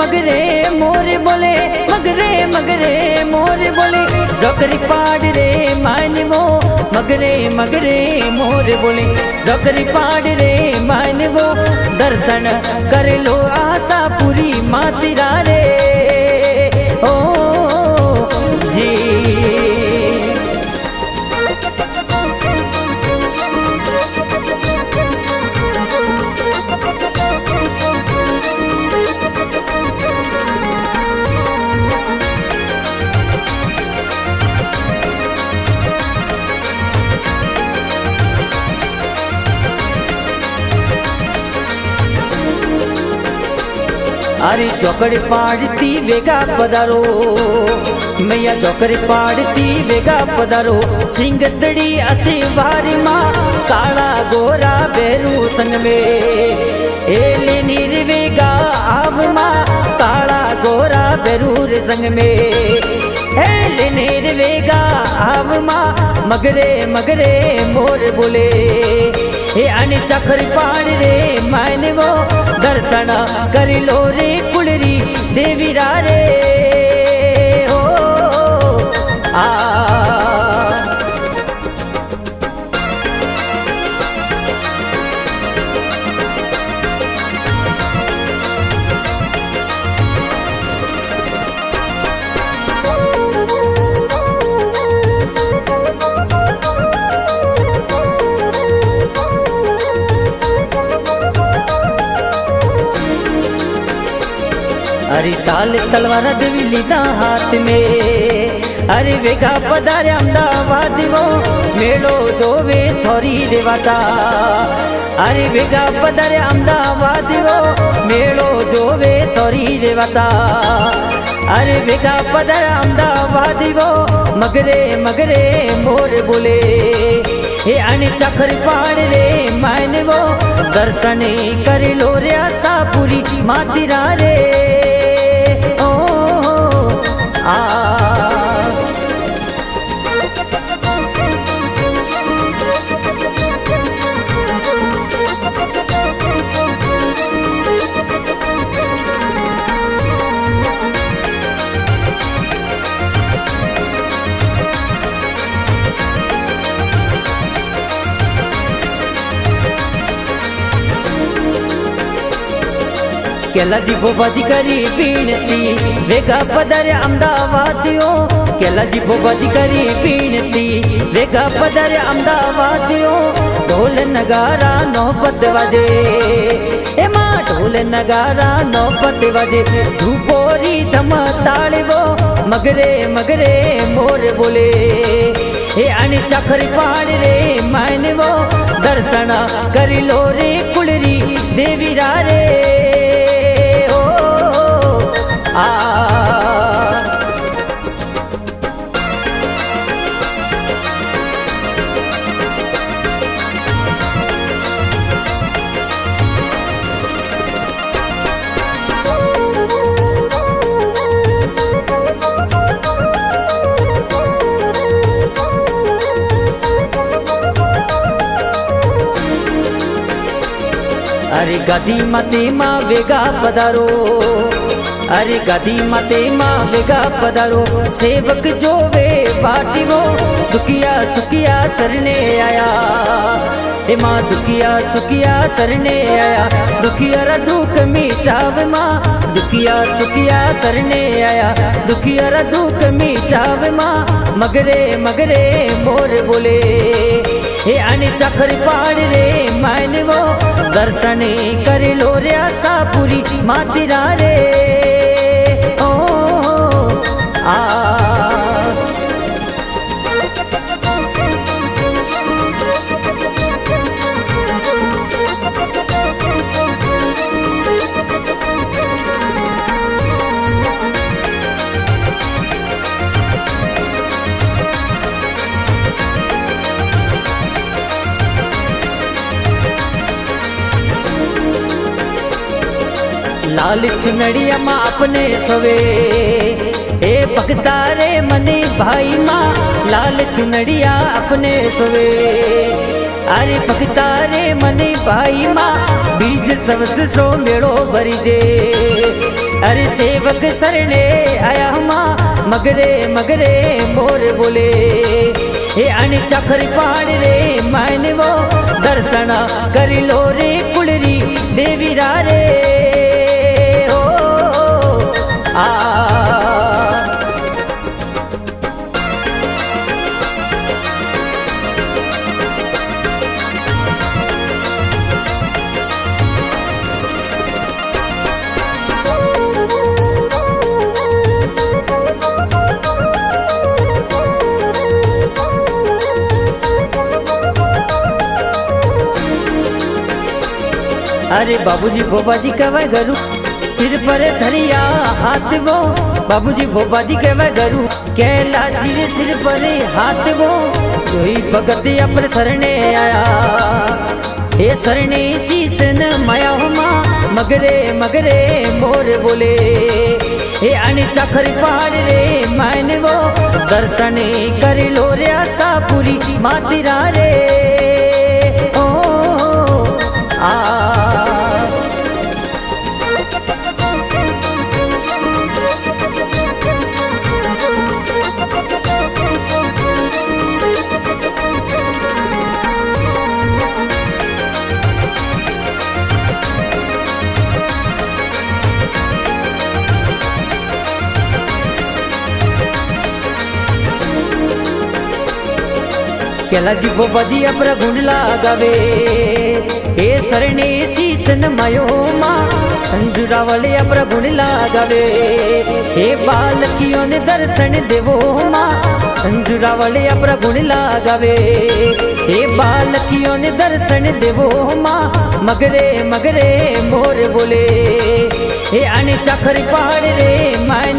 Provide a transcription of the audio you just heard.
मगरे मोर बोले, मगरे मगरे मोर बोले, डोकरी पाड़ रे मानवो, मगरे मगरे मोर बोले, डोकरी पाड़ रे मानवो, दर्शन कर लो आशा पूरी मातिरा रे ओ जी। अरे चौकड़ी पाड़ती वेगा पधारो, मैया चौकड़ी पाड़ती वेगा पधारो, सिंगतड़ी असी बारी माँ, काला गोरा बेरू संग में एले निर्वेगा आव माँ, काला गोरा बेरूर संग में एले निर्वेगा आव माँ, मगरे मगरे मोर बोले, हे अन चखर पाड़ रे मानवो, दर्शन कर लो रे कुलरी देवी रे हो आ। अरे ताल तलवार देवी लीधा हाथ में, अरे वेगा पधारे अहमदाबाद वो, मेलो दोवे थोरी देवाता, अरे वेगा पधारे अहमदाबाद वो, मेलो दोवे थोरी देवाता, अरे वेगा पधारे अहमदाबाद वो, मगरे मगरे मोर बोले, हे अन चखर पाड़ रे मानवो, दर्शन कर लो रे आशा पूरी मातिरा रे आ। केला जी बोबाजी करी बीनती, वेगा पधारे अहमदाबादियों, केला जी बोबाजी करी बीनती, वेगा पधारे अहमदाबादियों, ढोल नगारा नौबत बजे, ए माँ ढोल नगारा नौबत बजे, धूपोरी धम ताड़वो, मगरे मगरे मोर बोले, हे अन चखर पाड़ रे मानवो, दर्शन कर लो रे कुलरी देवी रे आ। अरे गदी मते माँ वेगा पधारो, अरे गदी मते माँ वेगा पधारो, सेवक जो वे बाटी वो, दुखिया सुखिया सरने आया, हे माँ दुखिया सुखिया सरने आया, दुखिया रा दुख मिटाव माँ, दुखिया सुखिया सरने आया, दुखिया रा दुख मिटाव माँ, मगरे मगरे मोर बोले, हे अन चखर पाड़ रे मानवो, दर्शन कर लो रे आशा पूरी मातिरा रे ओ आ। लाल चुनड़िया माँ अपने सोवे, ए भक्ता रे मनी भाई माँ, लाल चुनड़िया अपने सोवे, अरे भक्ता रे मनी भाई माँ, बीज शब्द सो मेड़ो भरी दे, अरे सेवक सरणे आया माँ मगरे मगरे मोर बोले हे अन चखर पहाड़ रे मैंने वो दर्शन कर लो रे कुलरी देवी रे हो आ अरे बाबूजी भोपाजी कहवा गरु सिर पर धरिया हाथ वो बाबूजी भोपाजी कहवा गरु कैला जी सिर पर हाथ वो जोई भगत अपर सरणे आया हे सरणे शीसन माया हुमा मगरे मगरे मोर बोले हे अन चखर पहाड़ रे मैंने वो दर्शन कर लो रे आशा पूरी मातिरा रे ओ आ केला जी बोबाजी अपरा गुण लगावे हे सरणे शीसन मायो माँ अंजुरा वाले अपरा गुण लगावे हे बालकियों ने दर्शन देवो माँ अंजुरा वाले अपरा गुण लगावे हे बालकियों ने दर्शन देवो माँ मगरे मगरे मोर बोले हे अन चखर पहाड़ रे मैंने